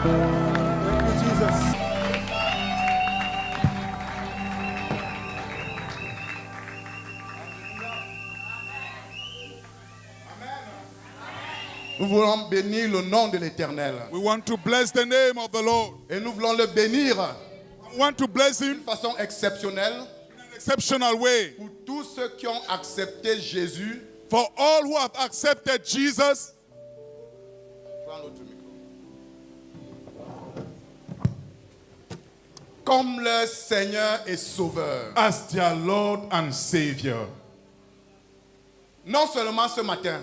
Thank you, Jesus. Nous voulons bénir le nom de l'Éternel. We want to bless the name of the Lord. Et nous voulons le bénir We want to bless d'une him façon exceptionnelle in an exceptional way. pour tous ceux qui ont accepté Jésus. For all who have accepted Jesus Prends l'autre micro. Comme leur Seigneur et Sauveur. as their Lord and Savior. Non seulement ce matin,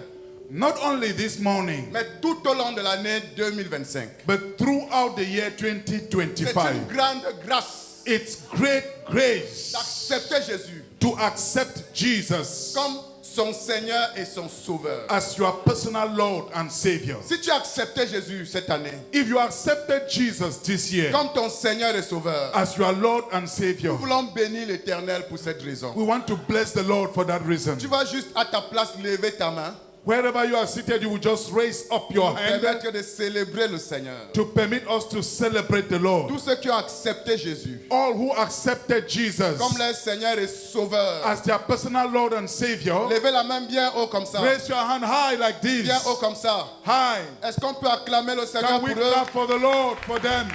Not only this morning, mais tout au long de l'année 2025. but throughout the year C'est une 2025. grande grâce It's great grace d'accepter Jésus to accept Jesus comme son Seigneur et son Sauveur. as your personal Lord and Savior. Si tu as accepté Jésus cette année If you accepted Jesus this year comme ton Seigneur et Sauveur, as your Lord and nous Savior, voulons bénir l'Éternel pour cette raison. we want to bless the Lord for that reason. Tu vas juste à ta place lever ta main Wherever you are seated, you will just raise up your pour hand permettre de célébrer le Seigneur. to permit us to celebrate the Lord. Tous ceux qui ont accepté Jésus All who accepted Jesus comme leur Seigneur et Sauveur, as their personal Lord and Savior, levez la main bien haut comme ça. raise your hand high like this. Bien haut comme ça. High. Est-ce qu'on peut acclamer le Seigneur Can pour we eux? clap for the Lord for them?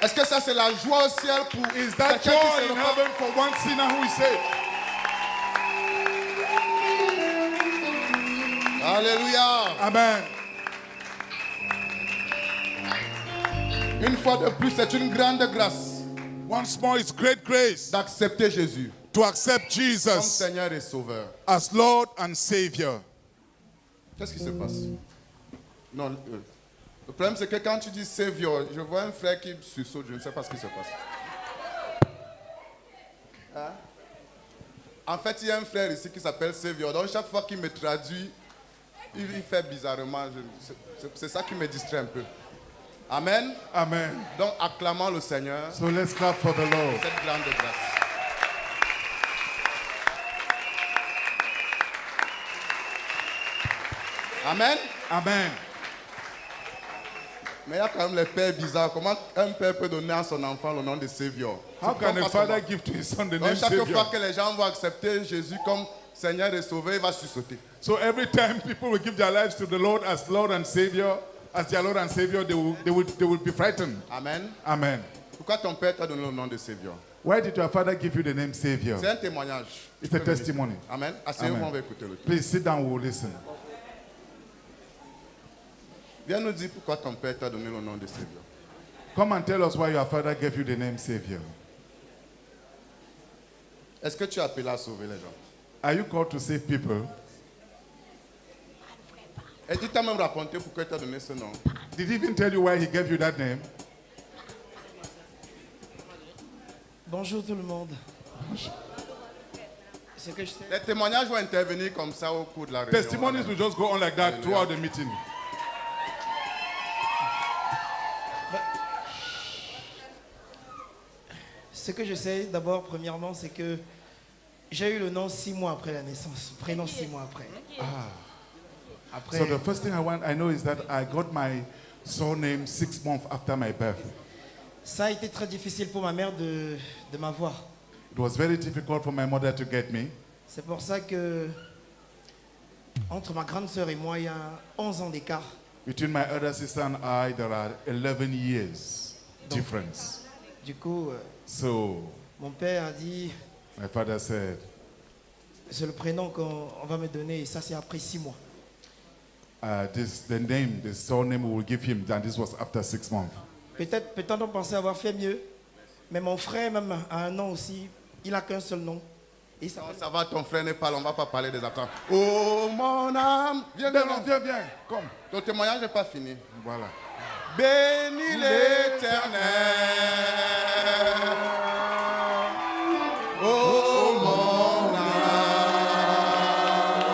Est-ce que ça c'est la joie au ciel pour Is that quelqu'un qui joy se in repent? heaven for one sinner who is saved? Alléluia. Amen. Une fois de plus, c'est une grande grâce once more. It's great grace d'accepter Jésus to accept comme Jesus Seigneur et Sauveur. as Lord and Savior. Qu'est-ce qui se passe? Non, le problème c'est que quand tu dis Savior, je vois un frère qui sursaute, je ne sais pas ce qui se passe. Hein? En fait, il y a un frère ici qui s'appelle Savior, donc chaque fois qu'il me traduit, il fait bizarrement. C'est ça qui me distrait un peu. Amen. Amen. Donc acclamons le Seigneur So let's clap for the Lord. cette grande grâce. Amen. Amen. Mais il y a quand même les pères bizarres. Comment un père peut donner à son enfant le nom de Savior? How C'est can pas a facilement. father give to his son the Donc name chaque fois Savior? que les gens vont accepter Jésus comme Seigneur et Sauveur, il va sursauter. So every time people will give their lives to the Lord as Lord and Savior, as their Lord and Savior, they will be frightened. Amen. Amen. Pourquoi ton père t'a donné le nom de Savior? Why did your father give you the name Savior? C'est un témoignage. It's a testimony. Amen. Asseyez-vous, Amen. on va écouter le truc. Please sit down, we'll listen. Viens nous dire pourquoi ton père t'a donné le nom de Savior. Come and tell us why your father gave you the name Savior. Est-ce que tu es appelé à sauver les gens? Are you called to save people? Et tu t'as même raconté pourquoi il t'a donné ce nom. Did he even tell you why he gave you that name? Bonjour tout le monde. Ce que je sais, Les témoignages vont intervenir comme ça au cours de la réunion. Testimonies will just go on like that throughout the meeting. ce que je sais d'abord, premièrement, c'est que j'ai eu le nom 6 mois après la naissance, prénom 6 mois après. Après, So the first thing I know is that I got my surname 6 months after my birth. ça a été très difficile pour ma mère de m'avoir. It was very difficult for my mother to get me. C'est pour ça que, entre ma grande sœur et moi, il y a 11 ans d'écart. Between my elder sister and I, there are 11 years difference. Du coup, So mon père a dit, my father said, c'est le prénom qu'on va me donner, et ça c'est après 6 mois. the surname we will give him, and this was after 6 months. Peut-être on pensait avoir fait mieux, mais mon frère même a un nom aussi, il a qu'un seul nom. Et ça, Non, ça va, ton frère n'est pas là, on ne va pas parler des attentes. Oh mon âme, viens, viens, viens. Viens, come. Ton témoignage n'est pas fini. Voilà. Bénis l'Éternel. Oh mon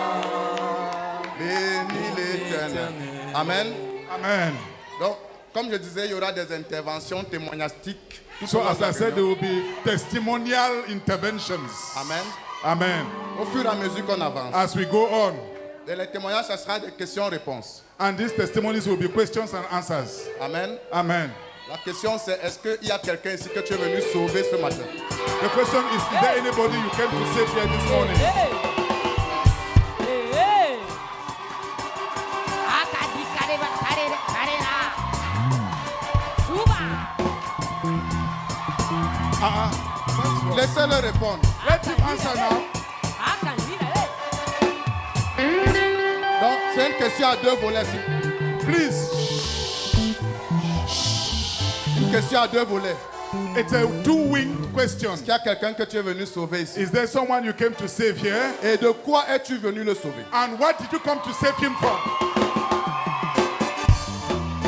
âme. Bénis l'Éternel. Amen. Amen. Donc, comme je disais, il y aura des interventions témoignastiques. tout So au long as de la I said, there réunion. will be testimonial interventions. Amen. Amen. Au fur et à mesure qu'on avance. as we go on. Et les témoignages, ça sera des questions-réponses. And these testimonies will be questions and answers. Amen. Amen. La question c'est, est-ce qu'il y a quelqu'un ici que tu es venu sauver ce matin? The question is there anybody you came to save here this morning? Laissez-le répondre. Let him answer now. Donc, c'est une question à deux volets. Please. Une question à deux volets. It's a two-winged question. Est-ce qu'il y a quelqu'un que tu es venu sauver ici? Is there someone you came to save here? Et de quoi es-tu venu le sauver? And what did you come to save him from?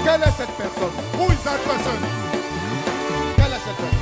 Quelle est cette personne? Who is that person? Quelle est cette personne?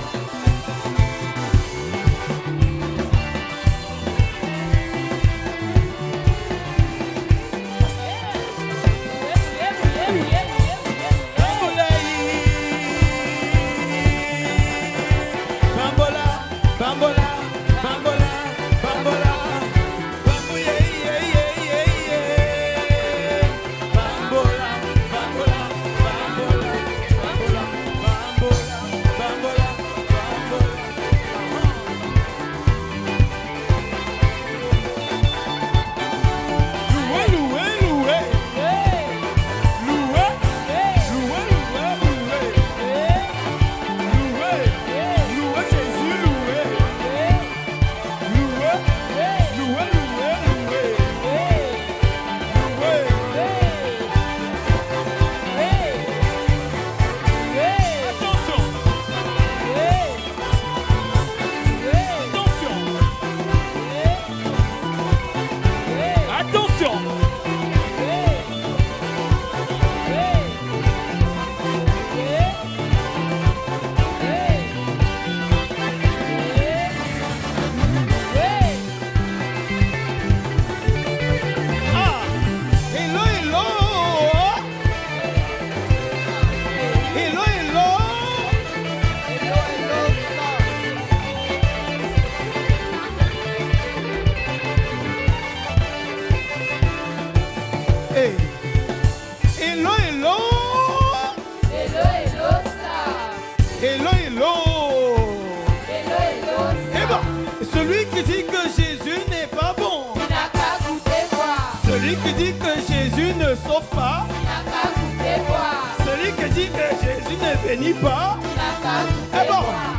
Celui qui dit que Jésus n'est pas bon, il n'a qu'à goûter voir. celui qui dit que Jésus ne sauve pas, Il n'a qu'à goûter voir. celui qui dit que Jésus ne bénit pas, Il n'a qu'à goûter eh bon, voir.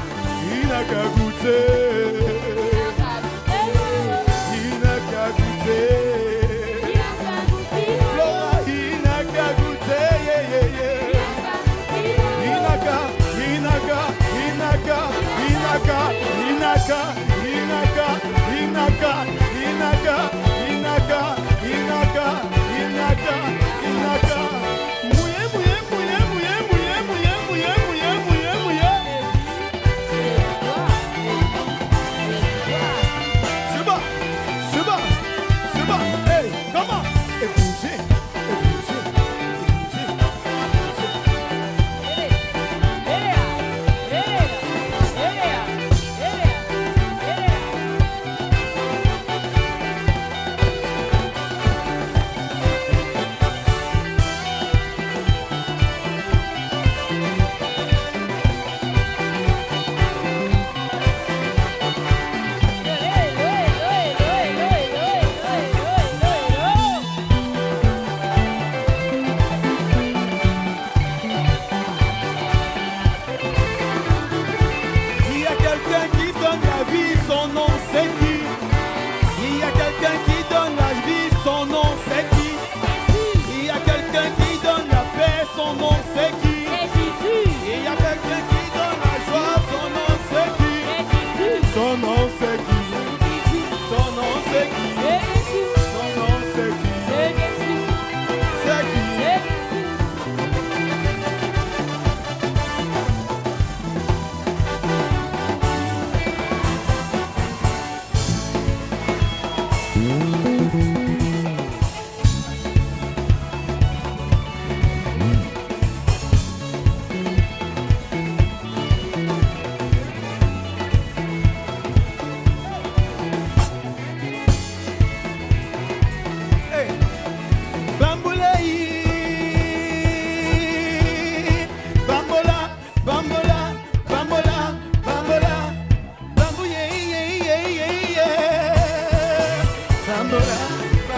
il n'a qu'à goûter, il n'a qu'à goûter, Il n'a qu'à goûter. Flora, il n'a qu'à goûter, yeah, yeah, yeah. Il n'a qu'à, il n'a qu'à, il n'a qu'à, il n'a qu'à, il n'a qu'à, il n'a qu'à, il n'a qu'à, il n'a qu'à, il n'a qu'à, il n'a qu'à, il n'a qu'à, il n'a qu'à. Mouillé, mouillé, mouillé, mouillé, mouillé, mouillé, mouillé, mouillé, mouillé.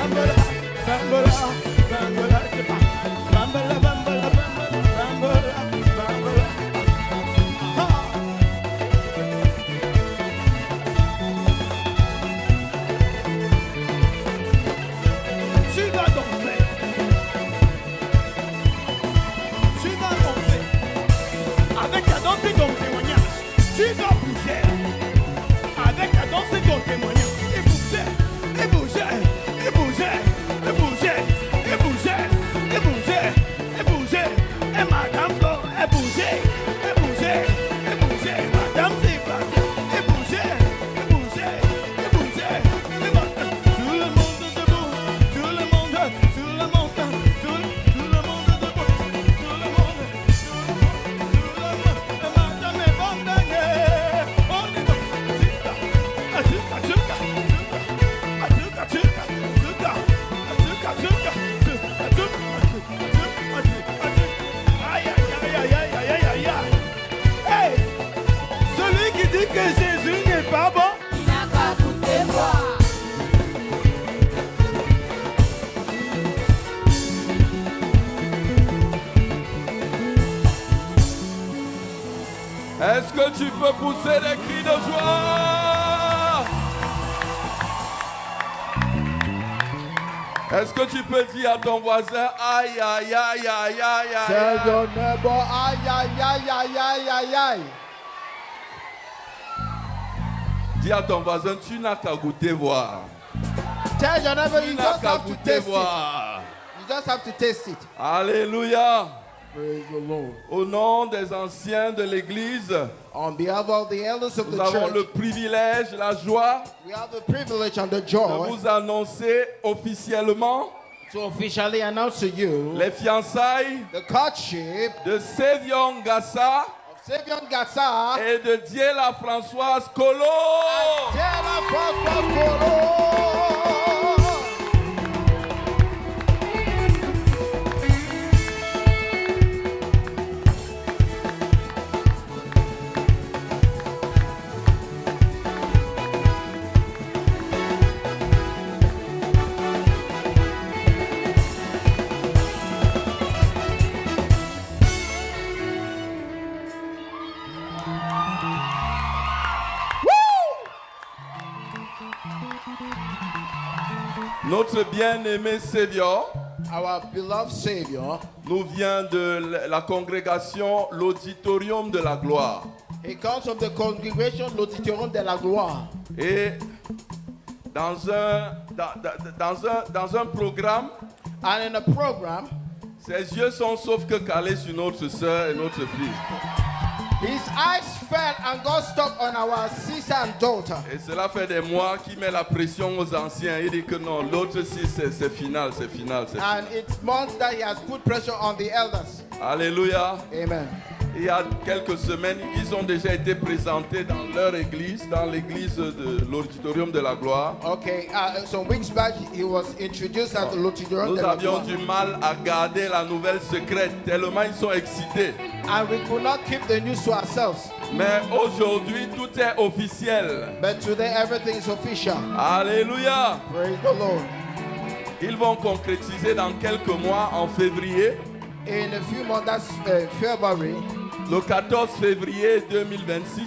bambola, bambola, bambola, c'est pas. Bambola, bambola, bambola, bambola. Ah. Tu vas danser. Tu vas danser. Avec ta danse et ton témoignage, tu vas bouger. Avec ta danse et ton témoignage, et bouger, et bouger, et bouger, et bouger, et bouger, et bouger, et bouger, et madame Bo, et bouger, et bouger, et bouger, madame Zébastien, et bouger, et bouger, et bouger, et madame. Tout le monde debout, tout le monde, tout le monde, tout le monde debout, tout le monde, et madame est bandagée, on est dans Azuka, azuka, azuka, azuka, azuka, azuka, azuka, aïe, aïe, aïe, aïe, aïe, aïe, aïe, aïe. Hey, celui qui dit que Jésus n'est pas bon, Il n'a qu'à goûter boire. Est-ce que tu peux pousser des cris de joie? Est-ce que tu peux dire à ton voisin, aïe, aïe, aïe, aïe, aïe, aïe, tell aïe. your neighbor, aïe, aïe, aïe, aïe, aïe, aïe, aïe. Dis à ton voisin, tu n'as qu'à goûter voir. Tell your neighbor, Tu you n'as just qu'à have to goûter taste it. voir. You just have to taste it. Alléluia. Praise the Lord. Au nom des anciens de l'Église, On behalf of the elders of nous the avons le church, privilège, la joie we have the privilege and the de joy vous annoncer officiellement to officially announce to you les fiançailles the courtship de Sévion Gassa of Sevion Gatsa et de Diela Françoise Colo. Diela Françoise Colo. Notre bien-aimé Sévion Our beloved Savior, nous vient de la congrégation l'Auditorium de la Gloire. he comes from the congregation l'Auditorium de la Gloire. Et dans un programme, And in a program, ses yeux sont sauf que calés sur notre soeur et notre fille. his eyes fell and got stuck on our sister and daughter. Et cela fait des mois qu'il met la pression aux anciens. Il dit que non, l'autre si c'est final, c'est final, c'est final. And it's months that he has put pressure on the elders. Alléluia. Amen. Il y a quelques semaines, ils ont déjà été présentés dans leur église, dans l'église de l'Auditorium de la Gloire. Okay, some weeks back he was introduced at the l'Auditorium Nous de la avions Gloire. du mal à garder la nouvelle secrète, tellement ils sont excités. And we could not keep the news to ourselves. Mais aujourd'hui, tout est officiel. But today everything is official. Alléluia. Praise the Lord. Ils vont concrétiser dans quelques mois, en février, In a few months, that's February, le 14 février 2026.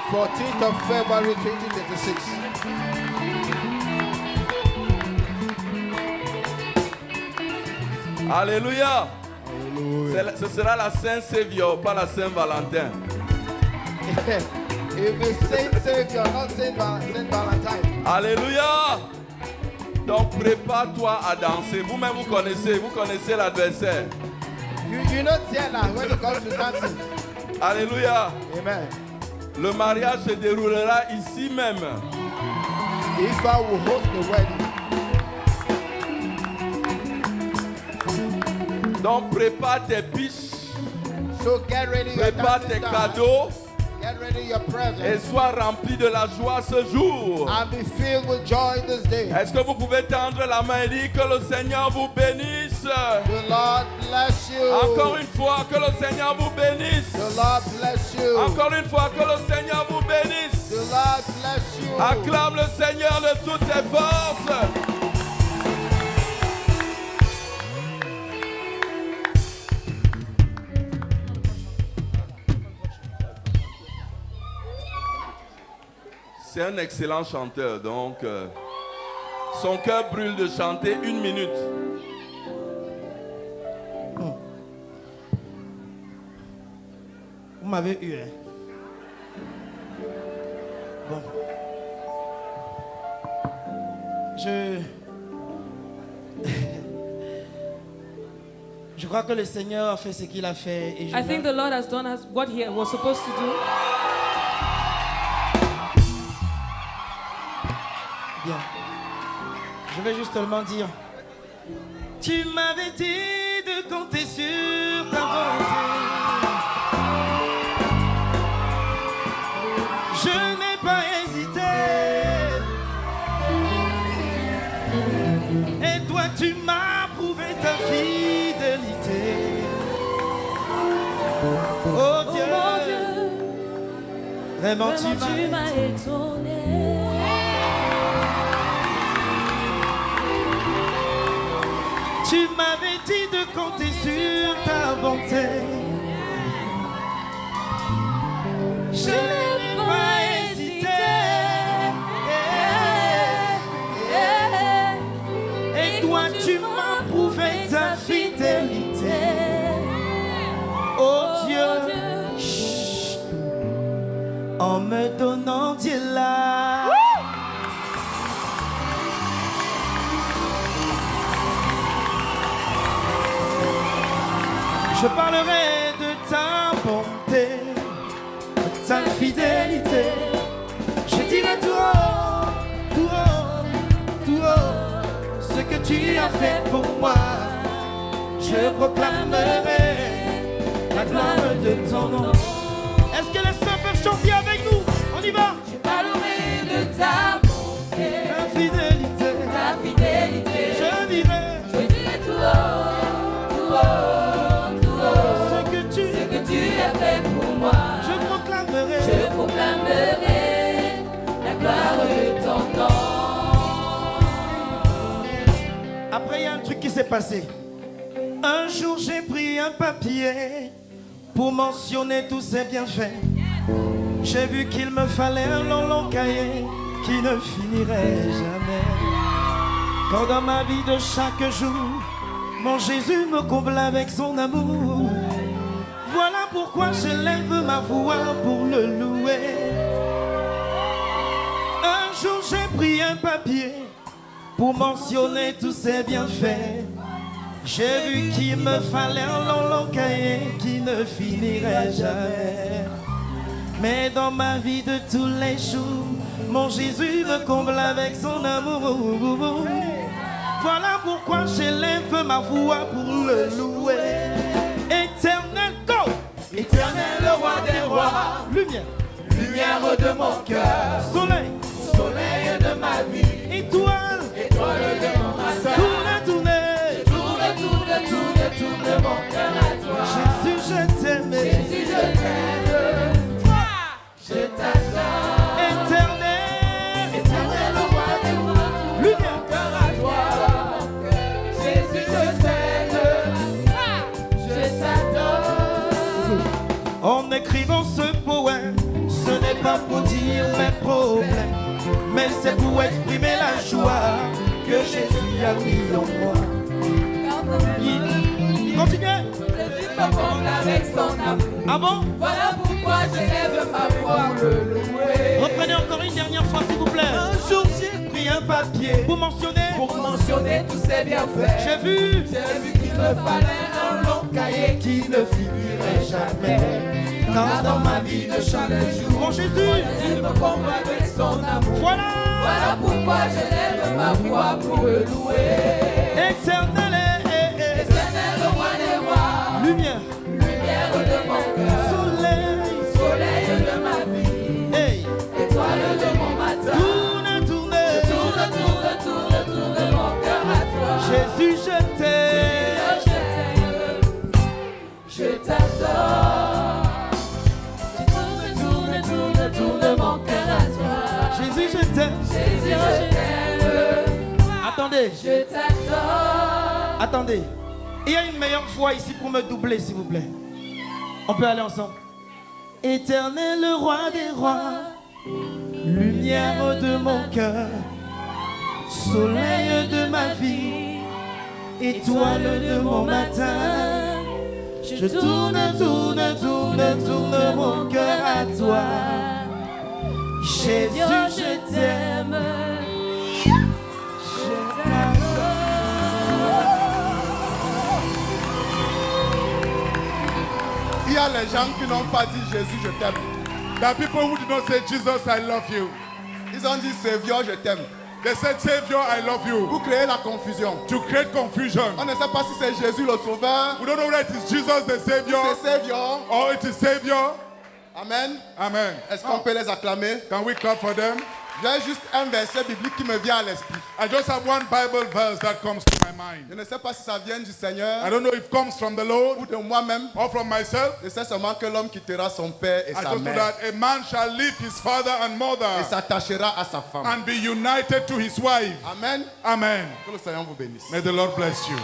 14th of February 2026. Alléluia. Ce sera la Saint-Sévior, pas la Saint-Valentin. It will be Saint Savior, not Saint Valentine. Alléluia. Donc prépare-toi à danser. Vous-même, vous connaissez l'adversaire. You know Diana when it comes to dancing. Alléluia. Amen. Le mariage se déroulera ici même. If I will host the wedding. Donc prépare tes biches, So get ready your prépare dancing tes style. cadeaux Get ready your et presents. sois rempli de la joie ce jour. And be filled with joy this day. Est-ce que vous pouvez tendre la main et dire que le Seigneur vous bénisse? The Lord bless you. Encore une fois, que le Seigneur vous bénisse. The Lord bless you. Encore une fois, que le Seigneur vous bénisse. The Lord bless you. Acclame le Seigneur de toutes tes forces. C'est un excellent chanteur, donc son cœur brûle de chanter 1 minute. Vous m'avez eu, hein? Bon. Je crois que le Seigneur a fait ce qu'il a fait. Et I think the Lord has done what he was supposed to do. Bien. Je vais justement dire, tu m'avais dit de compter sur ta volonté. Je n'ai pas hésité. Et toi, tu m'as prouvé ta fidélité. Oh Dieu, Oh mon Dieu, vraiment vraiment tu m'as étonné. Tu m'avais dit de compter sur ta bonté. Je n'ai pas hésité. Et toi, tu m'as prouvé ta fidélité. Oh Dieu, chut, en me donnant Dieu là. Je parlerai de ta bonté, de ta fidélité. Je dirai tout haut, tout haut, tout haut, ce que tu as fait pour moi. Je proclamerai la gloire de ton nom. Est-ce que les sœurs peuvent chanter avec nous? On y va. Je parlerai de ta bonté, Ta fidélité, ta fidélité. je dirai Je dirai tout haut, tout haut. ce que tu as fait pour moi. Je proclamerai. Je proclamerai la gloire de ton nom. Après, il y a un truc qui s'est passé. Un jour, j'ai pris un papier pour mentionner tous ses bienfaits. J'ai vu qu'il me fallait un long, long cahier qui ne finirait jamais. Quand dans ma vie de chaque jour, mon Jésus me comble avec son amour. Voilà pourquoi je lève ma voix pour le louer. Un jour, j'ai pris un papier pour mentionner tous ses bienfaits. J'ai vu qu'il me fallait un long, long cahier qui ne finirait jamais. Mais dans ma vie de tous les jours, mon Jésus me comble avec son amour. Voilà pourquoi j'élève ma voix pour le louer. Éternel, go! Éternel, le roi des rois, Lumière, lumière de mon cœur, soleil, soleil de ma vie, étoile, étoile de mon matin. tourne, tourne. Tourne mon cœur à toi. Jésus, je t'aime. Jésus, je t'aime. Toi, je t'adore. Éternel, Éternel, le roi des rois, lumière, cœur à toi. Jésus, je t'aime. Toi, je t'adore. en écrivant ce poème, ce n'est pas pour dire mes problèmes, mais c'est pour exprimer la joie que Jésus a mis en moi. Continuez. Jésus me comble avec son amour. Ah bon? Voilà pourquoi je lève ma voix pour le louer. Reprenez encore une dernière fois, s'il vous plaît. Un jour, j'ai pris un papier pour mentionner Tous ses bienfaits. J'ai vu qu'il me fallait un long cahier qui ne finirait jamais. Car dans ma vie de chaque jour, mon Jésus, Jésus me comble avec son amour. voilà Pourquoi je lève ma voix pour le louer. éternel, Éternel, le roi des rois, lumière, lumière de mon cœur, soleil, soleil de ma vie, hey, étoile de mon matin. tourne, tourne. Tourne mon cœur à toi. Jésus, je t'aime. Je t'adore. Tourne mon cœur à toi. Jésus, je t'aime. Jésus, je t'aime. Attendez, Je t'adore. attendez. Il y a une meilleure voix ici pour me doubler, s'il vous plaît. On peut aller ensemble. Éternel, le roi des rois, lumière de mon cœur, soleil de ma vie, étoile de mon matin. Je tourne, tourne, tourne, tourne mon cœur à toi. Jésus, je t'aime. Je t'adore. Il y a les gens qui n'ont pas dit Jésus, je t'aime. There are people who did not say, Jesus, I love you. Ils ont dit Savior, je t'aime. They said, Savior, I love you. Pour créer la confusion. To create confusion. On ne sait pas si c'est Jésus le Sauveur, We don't know whether it is Jesus the Savior c'est Savior. or it is Savior. Amen. Amen. Est-ce qu'on peut les acclamer? Can we clap for them? J'ai juste un verset biblique qui me vient à l'esprit. I just have one Bible verse that comes to my mind. Je ne sais pas si ça vient du I Seigneur don't know if it comes from the Lord ou de moi-même. or from myself. Je sais seulement que l'homme quittera son père et I sa just know mère that a man shall leave his father and et mother s'attachera à sa femme. and be united to his wife. Amen. Amen. Que le Seigneur vous bénisse. May the Lord bless you.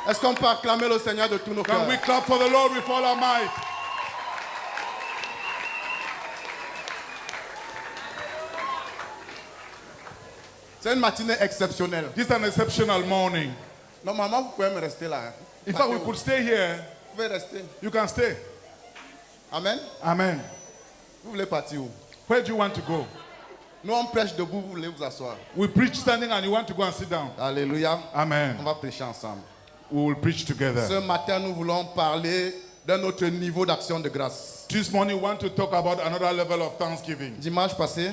Est-ce qu'on peut acclamer le Seigneur de tous nos Can cœurs? we clap for the Lord with all our might? C'est une matinée exceptionnelle. This is an exceptional morning. Normalement, vous pouvez me rester là. Hein. In fact, we could stay here. Vous pouvez rester. You can stay. Amen. Amen. Vous voulez partir où? Where do you want to go? Nous, on prêche debout, vous voulez vous asseoir. We preach standing and you want to go and sit down. Alléluia. Amen. On va prêcher ensemble. We will preach together. Ce matin, nous voulons parler d'un autre niveau d'action de grâce. This morning, we want to talk about another level of thanksgiving. Dimanche passé,